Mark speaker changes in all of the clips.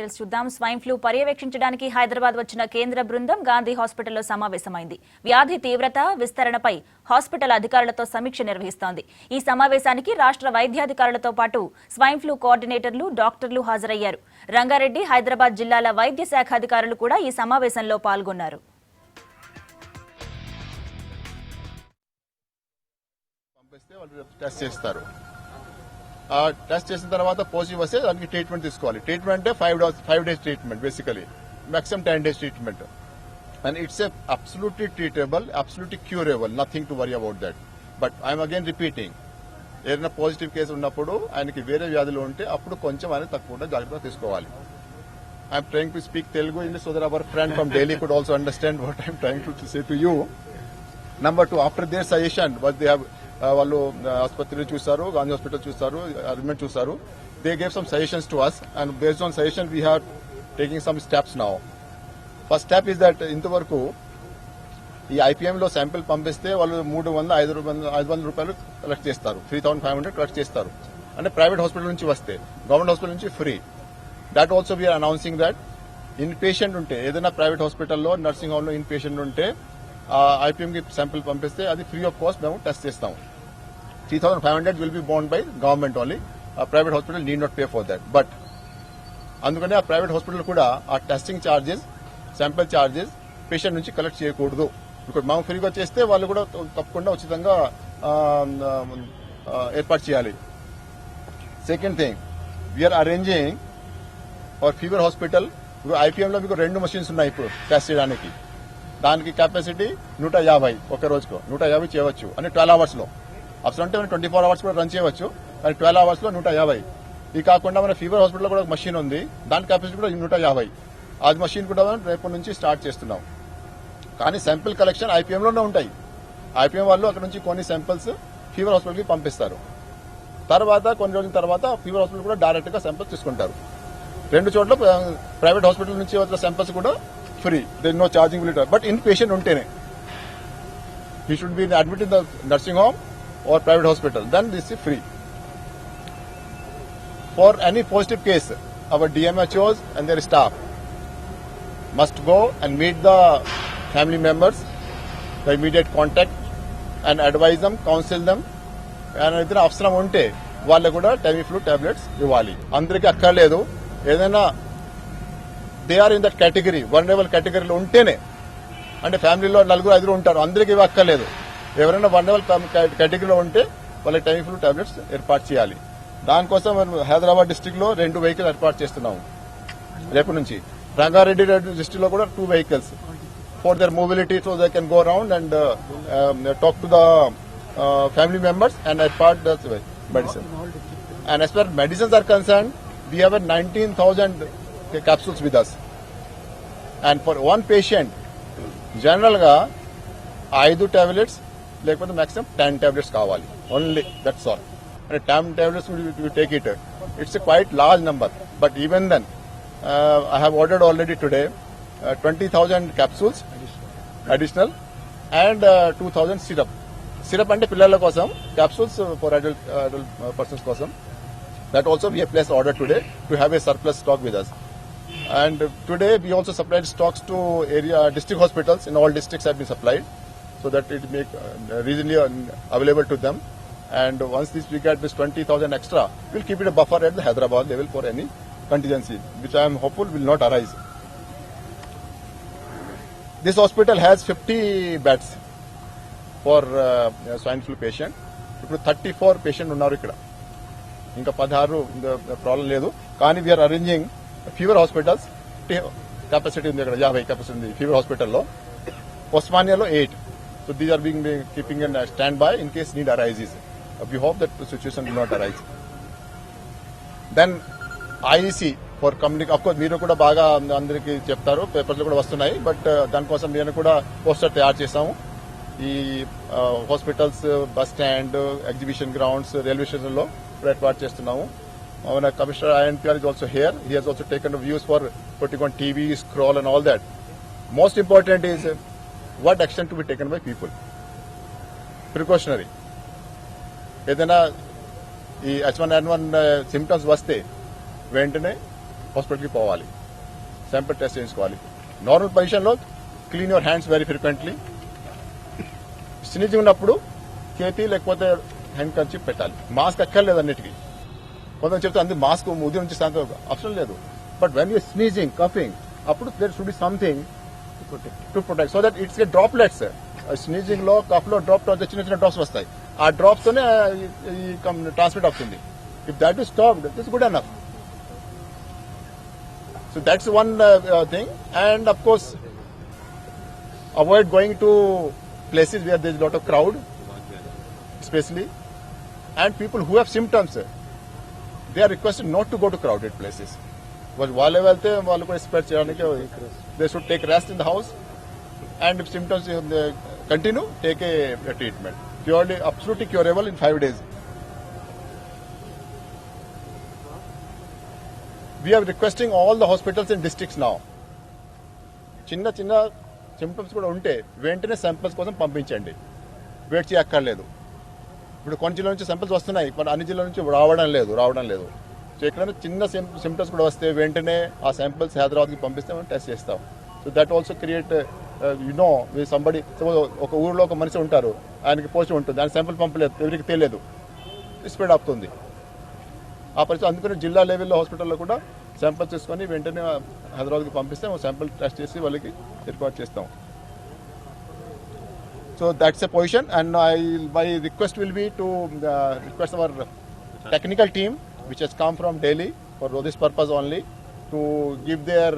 Speaker 1: Details చూద్దాం. Swine flu పర్యవేక్షించడానికి హైదరాబాద్ వచ్చిన కేంద్ర బృందం గాంధీ హాస్పిటల్లో సమావేశమైంది. వ్యాధి తీవ్రత, విస్తరణపై హాస్పిటల్ అధికారులతో సమీక్ష నిర్వహిస్తోంది. ఈ సమావేశానికి రాష్ట్ర వైద్యాధికారులతో పాటు స్వైన్ ఫ్లూ కోఆర్డినేటర్లు, డాక్టర్లు హాజరయ్యారు. రంగారెడ్డి, హైదరాబాద్ జిల్లాల వైద్య శాఖ అధికారులు కూడా ఈ సమావేశంలో పాల్గొన్నారు.
Speaker 2: టెస్ట్ చేసిన తర్వాత పాజిటివ్ వస్తే దానికి ట్రీట్మెంట్ తీసుకోవాలి. ట్రీట్మెంట్ అంటే 5 days treatment, basically maximum 10 days treatment. And it's absolutely treatable, absolutely curable, nothing to worry about that. But I'm again repeating, ఏదైనా పాజిటివ్ కేసు ఉన్నప్పుడు ఆయనకి వేరే వ్యాధులు ఉంటే అప్పుడు కొంచెం ఆయన తక్కువ జాగ్రత్త తీసుకోవాలి. I'm trying to speak Telugu English so that our friend from Delhi could also understand what I'm trying to say to you. Number 2, after their suggestion what they have, వాళ్ళు ఆసుపత్రిలో చూస్తారు, గాంధీ హాస్పిటల్ చూస్తారు, అరేంజ్మెంట్ చూస్తారు. They gave some suggestions to us and based on suggestion we are taking some steps now. First step is that ఇంతవరకు ఈ IPM లో sample పంపిస్తే వాళ్ళు 300-500 రూపాయలు కలెక్ట్ చేస్తారు, 3,500 కలెక్ట్ చేస్తారు. అంటే ప్రైవేట్ హాస్పిటల్ నుంచి వస్తే, గవర్నమెంట్ హాస్పిటల్ నుంచి free. That also we're announcing that inpatient ఉంటే, ఏదైనా ప్రైవేట్ హాస్పిటల్లో, నర్సింగ్ హోమ్ లో ఇన్ పేషెంట్ ఉంటే IPM కి శాంపిల్ పంపిస్తే అది ఫ్రీ ఆఫ్ కాస్ట్ మేము టెస్ట్ చేస్తాం. 3,500 will be borne by government only. Private hospital need not pay for that. But అందుకని ఆ ప్రైవేట్ హాస్పిటల్ కూడా ఆ testing charges, sample charges patient నుంచి కలెక్ట్ చేయకూడదు. ఇప్పుడు మనం ఫ్రీగా చేస్తే వాళ్ళు కూడా తప్పకుండా ఉచితంగా ఏర్పాటు చేయాలి. Second thing, we're arranging for fever hospital. ఇప్పుడు IPM లో మీకు 2 machines ఉన్నాయి ఇప్పుడు టెస్ట్ చేయడానికి. దానికి కెపాసిటీ 150 ఒక రోజుకు 150 చేయవచ్చు అని 12 hours లో. అసలు అంటే 24 hours కూడా రన్ చేయవచ్చు, కానీ 12 hours లో 150. ఇది కాకుండా మన ఫీవర్ హాస్పిటల్ కూడా ఒక మషిన్ ఉంది, దాని కెపాసిటీ కూడా 150. అది మషిన్ కూడా రేపటి నుంచి స్టార్ట్ చేస్తున్నాం. కానీ శాంపిల్ కలెక్షన్ IPM లోనే ఉంటాయి. IPM వాళ్ళు అక్కడ నుంచి కొన్ని శాంపిల్స్ ఫీవర్ హాస్పిటల్ కి పంపిస్తారు. తర్వాత కొన్ని రోజుల తర్వాత ఫీవర్ హాస్పిటల్ కూడా డైరెక్ట్ గా శాంపిల్స్ తీసుకుంటారు. 2 చోట్ల ప్రైవేట్ హాస్పిటల్ నుంచి వచ్చిన శాంపిల్స్ కూడా free. There is no charging will it, but in patient untene he should be admitted in the nursing home or private hospital, then this is free. For any positive case, our DMHOs and their staff must go and meet the family members, the immediate contact, and advise them, counsel them. And idra avsaram unte వాళ్ళకు కూడా టైమిఫ్లూ tablets ఇవ్వాలి. అందరికీ అక్కర్లేదు. ఏదైనా they are in that category, vulnerable కేటగిరీలో ఉంటేనే, అంటే ఫ్యామిలీలో 4-5 ఉంటారు, అందరికీ ఇవి అక్కర్లేదు. ఎవరైనా వల్నరబుల్ కేటగిరీలో ఉంటే వాళ్ళకి టైమిఫ్లూ టాబ్లెట్స్ ఏర్పాటు చేయాలి. దానికోసం హైదరాబాద్ డిస్టిక్ లో 2 వెహికల్ ఏర్పాటు చేస్తున్నాము రేపు నుంచి. రంగారెడ్డి డిస్టిక్ లో కూడా 2 vehicles for their mobility, so they can go around and talk to the family members and ఏర్పాటు the medicine. And as far as medicines are concerned, we have 19,000 capsules with us. And for one patient, general ga 5 tablets lekapothe maximum 10 tablets kavali only, that's all. And 10 tablets we take it, it's a quite large number. But even then, I have ordered already today 20,000 capsules additional and 2,000 syrup ante pillala kosam, capsules for adult persons kosam. That also we have placed order today to have a surplus stock with us. And today we also supplied stocks to area district hospitals. In all districts have been supplied, so that it make reasonably available to them. And once we get this 20,000 extra, we'll keep it a buffer at the Hyderabad level for any contingency, which I am hopeful will not arise. This hospital has 50 beds for swine flu patient. ఇప్పుడు 34 patient ఉన్నారు ఇక్కడ, ఇంకా 16 problem లేదు. కానీ we're arranging fever hospitals capacity ఉంది, ఇక్కడ 50 capacity ఉంది fever హాస్పిటల్లో. ఒస్మానియాలో 8. So these are being keeping in standby in case need arises. We hope that situation will not arise. Then IEC for community, of course మీరు కూడా బాగా అందరికీ చెప్తారు, పేపర్లు కూడా వస్తున్నాయి. బట్ దానికోసం నేను కూడా పోస్టర్ తయారు చేశాము. ఈ hospitals, bus stand, exhibition grounds, railway స్టేషన్లో ఏర్పాటు చేస్తున్నాము. Our Commissioner INPR is also here. He has also taken views for putting on TV, scroll and all that. Most important is what action to be taken by people. Precautionary. ఏదైనా ఈ H1N1 symptoms వస్తే వెంటనే హాస్పిటల్కి పోవాలి, sample test చేయించుకోవాలి. Normal పొజిషన్లో clean your hands very frequently. Sneezing ఉన్నప్పుడు చేతి లేకపోతే హ్యాండ్ కర్చీఫ్ పెట్టాలి. మాస్క్ అక్కర్లేదు అన్నిటికీ. కొంతమంది చెప్తే అందు మాస్క్ ఉదయం నుంచి సాయంత్రం అవసరం లేదు. But when you sneezing coughing అప్పుడు there should be something to protect so that it's get droplets. స్నీజింగ్ లో కఫ్ లో డ్రాప్ చిన్న చిన్న డ్రాప్స్ వస్తాయి. ఆ డ్రాప్స్ తోనే ట్రాన్స్మిట్ అవుతుంది. If that is stopped it is good enough. So that's one thing. And of course avoid going to places where there is a lot of crowd, especially, and people who have symptoms, they are requested not to go to crowded places. Because వాళ్ళే వెళ్తే వాళ్ళు కూడా spread చేయడానికి they should take rest in the house, and if symptoms continue, take a treatment. Purely, absolutely curable in 5 days. We are requesting all the hospitals in districts now. చిన్న symptoms కూడా ఉంటే వెంటనే samples కోసం పంపించండి. Wait చేయక్కర్లేదు. ఇప్పుడు కొన్ని జిల్లాల నుంచి శాంపిల్స్ వస్తున్నాయి, మరి అన్ని జిల్లాల నుంచి రావడం లేదు. సో ఎక్కడైనా చిన్న సింప్టమ్స్ కూడా వస్తే వెంటనే ఆ శాంపిల్స్ హైదరాబాద్కి పంపిస్తే మనం టెస్ట్ చేస్తాం. So that also create somebody. ఒక ఊరిలో ఒక మనిషి ఉంటారు, ఆయనకి పోస్ట్ ఉంటుంది, ఆయన శాంపిల్ పంపలేదు, ఎవరికి తెలియదు, స్ప్రెడ్ అవుతుంది ఆ పరిస్థితి. అందుకని జిల్లా లెవెల్లో హాస్పిటల్లో కూడా శాంపిల్ తీసుకొని వెంటనే హైదరాబాద్కి పంపిస్తే శాంపిల్ టెస్ట్ చేసి వాళ్ళకి రిపోర్ట్ చేస్తాం. So that's a position. And my request will be to request our technical team which he's come from Delhi for this purpose only to give their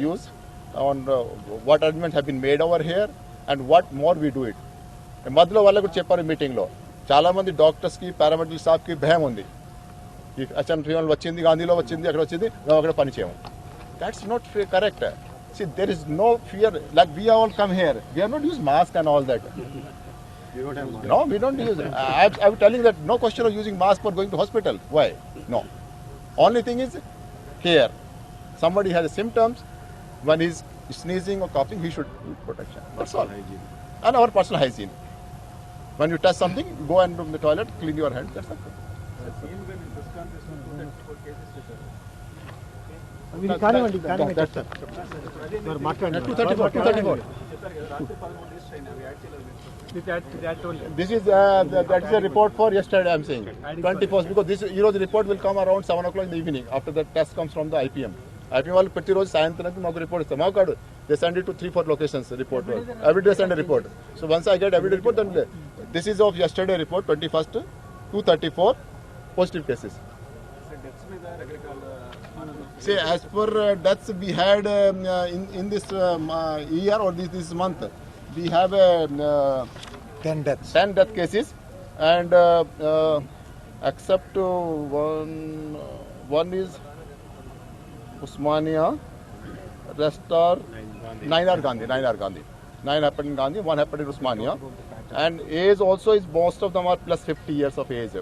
Speaker 2: views on what arrangements have been made over here and what more we do it. మధ్యలో వాళ్ళకు కూడా చెప్పారు మీటింగ్లో, చాలామంది డాక్టర్స్కి paramedical స్టాఫ్కి భయం ఉంది. HM3 వచ్చింది, గాంధీలో వచ్చింది, అక్కడ వచ్చింది, మేము అక్కడ పని చేయము. That's not correct. See, there is no fear. Like we all come here, we are not use mask and all that. No, we don't use. I'm telling that no question of using mask for going to hospital. Why? No. Only thing is here, somebody has symptoms. When he's sneezing or coughing, he should use protection. That's all. And our personal hygiene. When you touch something, go and from the toilet, clean your hands. That's all. This is that is a report for yesterday. I'm saying 21st because this the report will come around 7 o'clock in the evening after the test comes from the IPM. IPM వాళ్ళు ప్రతి రోజు సాయంత్రానికి మాకు report ఇస్తారు. మాకు కాదు, they send it to 3-4 locations report. Every day send a report. So once I get every report, then this is of yesterday report 21st 234 positive cases. See, as per deaths we had in this year or this month, we have
Speaker 3: 10 deaths.
Speaker 2: 10 death cases, and except one is Usmania, rest are 9 are Gandhi. 9 happened in Gandhi, 1 happened in Usmania, and age also is most of them are plus 50 years of age.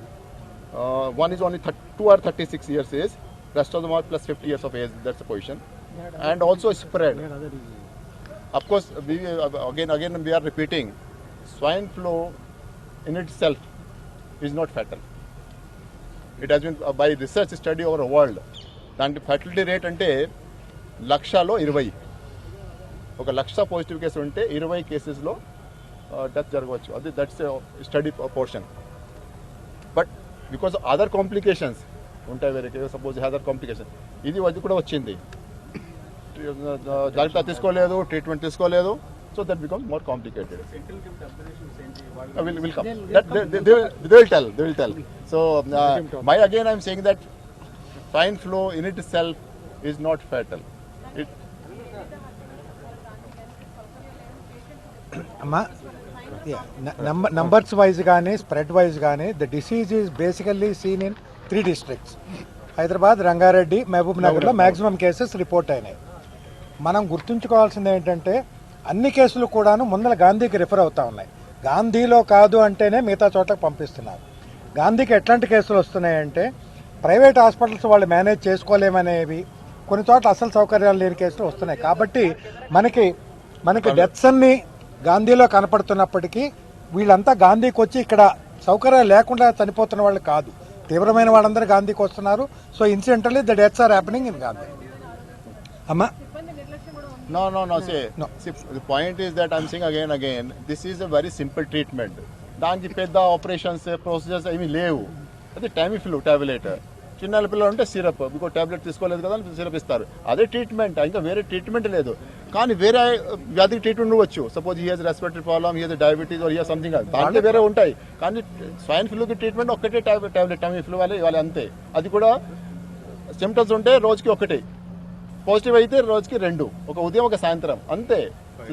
Speaker 2: One is only 2 or 36 years age. Rest of them are plus 50 years of age. That's the position. And also spread. Of course, we again we are repeating, swine flu in itself is not fatal. It has been by research study over the world. దాంట్లో fertility rate అంటే 1,00,000లో 20. 1,00,000 positive case ఉంటే 20 కేసెస్లో death జరగవచ్చు. అది that's study portion. But because other complications ఉంటాయి వేరే, suppose other complication, ఇది కూడా వచ్చింది, జాగ్రత్త తీసుకోలేదు, ట్రీట్మెంట్ తీసుకోలేదు, so that becomes more complicated. Will come. They will tell. So again I'm saying that swine flu in itself is not fatal.
Speaker 3: Numbers wise gaane, spread wise gaane, the disease is basically seen in 3 districts. Hyderabad, Rangareddy, మహబూబ్ నగర్లో maximum cases report అయినాయి. మనం గుర్తుంచుకోవాల్సింది ఏంటంటే అన్ని కేసులు కూడాను ముందర గాంధీకి రిఫర్ అవుతా ఉన్నాయి. గాంధీలో కాదు అంటేనే మిగతా చోట్లకు పంపిస్తున్నారు. గాంధీకి ఎట్లాంటి కేసులు వస్తున్నాయంటే ప్రైవేట్ హాస్పిటల్స్ వాళ్ళు మేనేజ్ చేసుకోలేమనేవి, కొన్ని చోట్ల అసలు సౌకర్యాలు లేని కేసులు వస్తున్నాయి. కాబట్టి మనకి డెత్స్ అన్ని గాంధీలో కనపడుతున్నప్పటికీ వీళ్ళంతా గాంధీకి వచ్చి ఇక్కడ సౌకర్యాలు లేకుండా చనిపోతున్న వాళ్ళు కాదు. తీవ్రమైన వాళ్ళందరూ గాంధీకి వస్తున్నారు. So incidentally the deaths are happening in Gandhi. అమ్మా
Speaker 2: No. See, the point is that I'm saying again, this is a very simple treatment. దానికి పెద్ద ఆపరేషన్స్ ప్రొసీజర్స్ ఏమీ లేవు. అది టైమిఫ్లూ టాబ్లెట్. చిన్న పిల్లలు ఉంటే సిరప్, ఇంకో టాబ్లెట్ తీసుకోలేదు కదా సిరప్ ఇస్తారు. అదే ట్రీట్మెంట్, ఇంకా వేరే ట్రీట్మెంట్ లేదు. కానీ వేరే వ్యాధికి ట్రీట్మెంట్ ఇవ్వచ్చు. Suppose he has respiratory problem, he has diabetes or he has something, దాంట్లో వేరే ఉంటాయి. కానీ స్వైన్ ఫ్లూకి ట్రీట్మెంట్ ఒక్కటే టాబ్లెట్ టైమిఫ్లూ వాళ్ళు అంతే. అది కూడా సిమ్టమ్స్ ఉంటే రోజుకి ఒకటే, పాజిటివ్ అయితే రోజుకి 2, ఒక ఉదయం ఒక సాయంత్రం అంతే.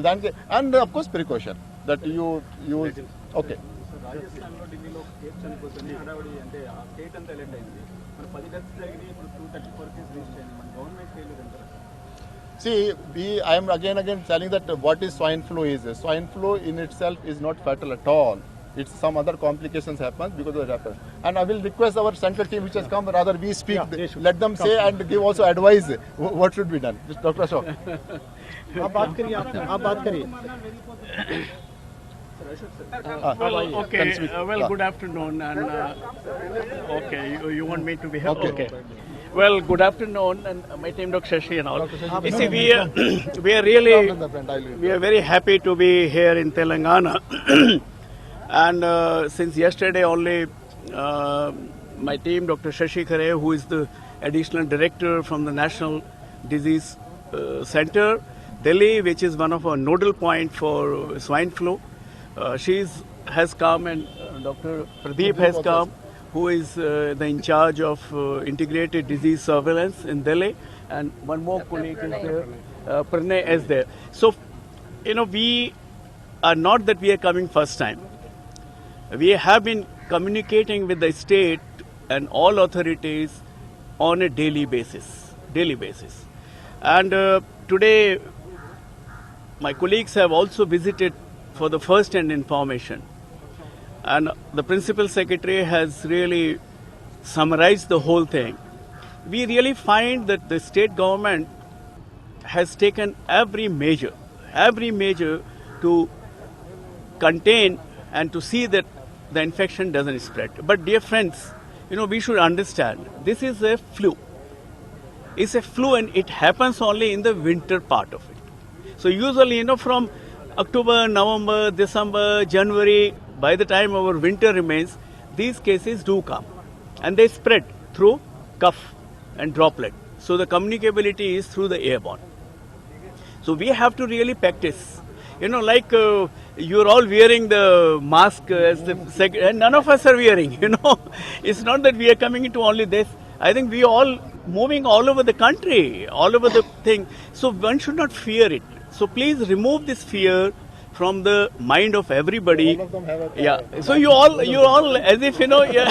Speaker 2: దానికి and of course precaution that you okay.
Speaker 4: రాజస్థాన్లో ఢిల్లీలో కేసు చనిపోతుంది హడావడి అంటే ఆ స్టేట్ అంతా ఎలర్ట్ అయింది. మన 10 డెత్స్ జరిగినాయి, ఇప్పుడు 234 కేసు రిజిస్టర్ అయింది. మన గవర్నమెంట్ ఫెయిల్యూర్ అంటారా?
Speaker 2: See, I am again telling that what is swine flu is. Swine flu in itself is not fatal at all. It's some other complications happen because of it happens. And I will request our central team which has come, rather we speak, let them say and give also advice what should be done. Dr. Ashok.
Speaker 5: आप बात करिए.
Speaker 4: Well, okay. Good afternoon. And okay, you want me to be here? Okay. Well, good afternoon, and my team, Dr. Shashi and all. You see, we are very happy to be here in Telangana. And since yesterday only, my team, Dr. Shashi Khare, who is the additional director from the National Disease Center, Delhi, which is one of our nodal point for swine flu, has come, and Dr. Pradeep has come, who is the in charge of integrated disease surveillance in Delhi, and one more colleague is there, Pranay is there. So, we are not that we are coming first time. We have been communicating with the state and all authorities on a daily basis. And today, my colleagues have also visited for the first-hand information. And the Principal Secretary has really summarized the whole thing. We really find that the state government has taken every measure to contain and to see that the infection doesn't spread. But dear friends, we should understand, this is a flu. It's a flu and it happens only in the winter part of it. So usually, from October, November, December, January, by the time our winter remains, these cases do come. And they spread through cough and droplet. So the communicability is through the airborne. So we have to really practice. Like you're all wearing the mask as and none of us are wearing, It's not that we are coming into only this. I think we are all moving all over the country, all over the thing. So one should not fear it. So please remove this fear from the mind of everybody.
Speaker 2: All of them have a
Speaker 4: So you're all as if yeah.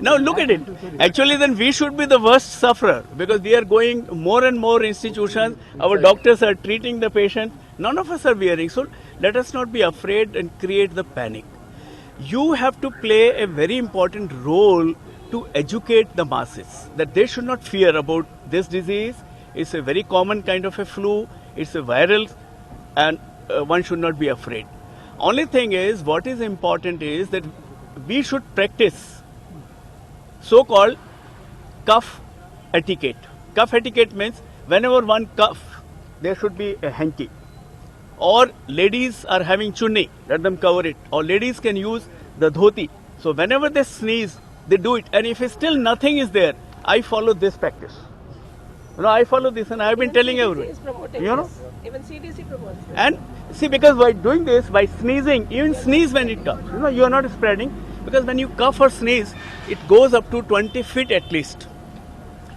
Speaker 4: Now look at it. Actually, then we should be the worst sufferer because we are going more and more institutions. Our doctors are treating the patient. None of us are wearing. So let us not be afraid and create the panic. You have to play a very important role to educate the masses that they should not fear about this disease. It's a very common kind of a flu. It's a viral, and one should not be afraid. Only thing is, what is important is that we should practice so-called cough etiquette. Cough etiquette means whenever one cough, there should be a hanky. Or ladies are having chunni, let them cover it. Or ladies can use the dhoti. So whenever they sneeze, they do it. And if still nothing is there, I follow this practice. I follow this and I have been telling everyone.
Speaker 6: Even CDC promotes it.
Speaker 4: And see, because by doing this, by sneezing, even sneeze when it comes, you are not spreading. Because when you cough or sneeze, it goes up to 20 feet at least.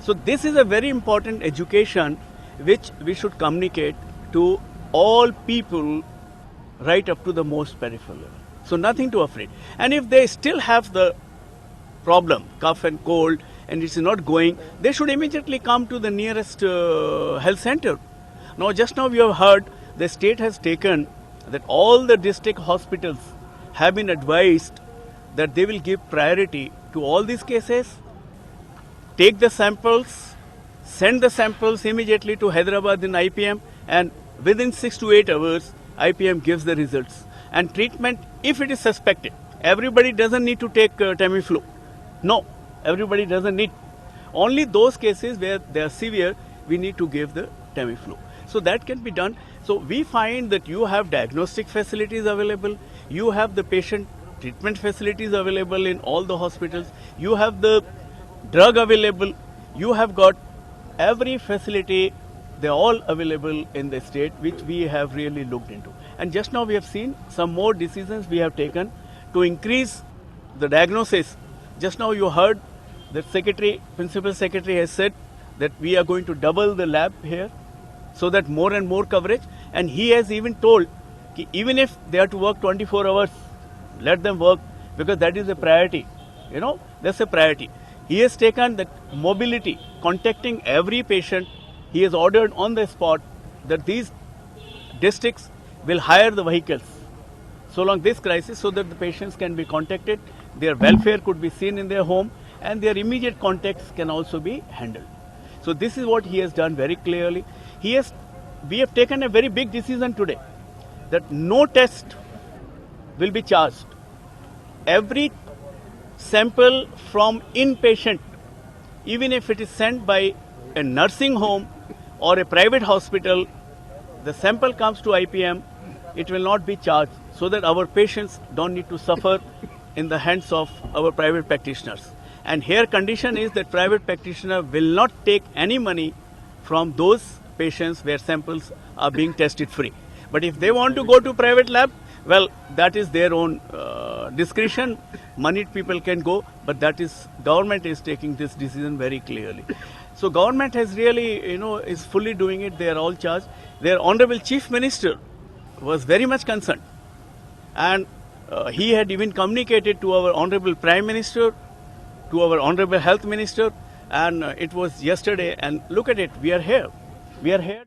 Speaker 4: So this is a very important education which we should communicate to all people right up to the most peripheral level. So nothing to afraid. And if they still have the problem, cough and cold, and it's not going, they should immediately come to the nearest health center. Now, just now we have heard the state has taken that all the district hospitals have been advised that they will give priority to all these cases, take the samples, send the samples immediately to Hyderabad in IPM, and within 6 to 8 hours, IPM gives the results. And treatment if it is suspected, everybody doesn't need to take Tamiflu. No, everybody doesn't need. Only those cases where they are severe, we need to give the Tamiflu. So that can be done. So we find that you have diagnostic facilities available, you have the patient treatment facilities available in all the hospitals, you have the drug available, you have got every facility, they're all available in the state, which we have really looked into. And just now we have seen some more decisions we have taken to increase the diagnosis. Just now you heard the principal secretary has said that we are going to double the lab here so that more and more coverage. And he has even told that even if they have to work 24 hours, let them work, because that is a priority. You know, that's a priority. He has taken that mobility, contacting every patient. He has ordered on the spot that these districts will hire the vehicles so long this crisis, so that the patients can be contacted, their welfare could be seen in their home, and their immediate contacts can also be handled. So this is what he has done very clearly. We have taken a very big decision today that no test will be charged. Every sample from inpatient, even if it is sent by a nursing home or a private hospital, the sample comes to IPM, it will not be charged, so that our patients don't need to suffer in the hands of our private practitioners. And here condition is that private practitioner will not take any money from those patients where samples are being tested free. But if they want to go to private lab, well, that is their own discretion. Moneyed people can go, but that is, government is taking this decision very clearly. So government has really, is fully doing it. They are all charged. Their Honorable Chief Minister was very much concerned. And he had even communicated to our Honorable Prime Minister, to our Honorable Health Minister, and it was yesterday. And look at it, we are here. We are here.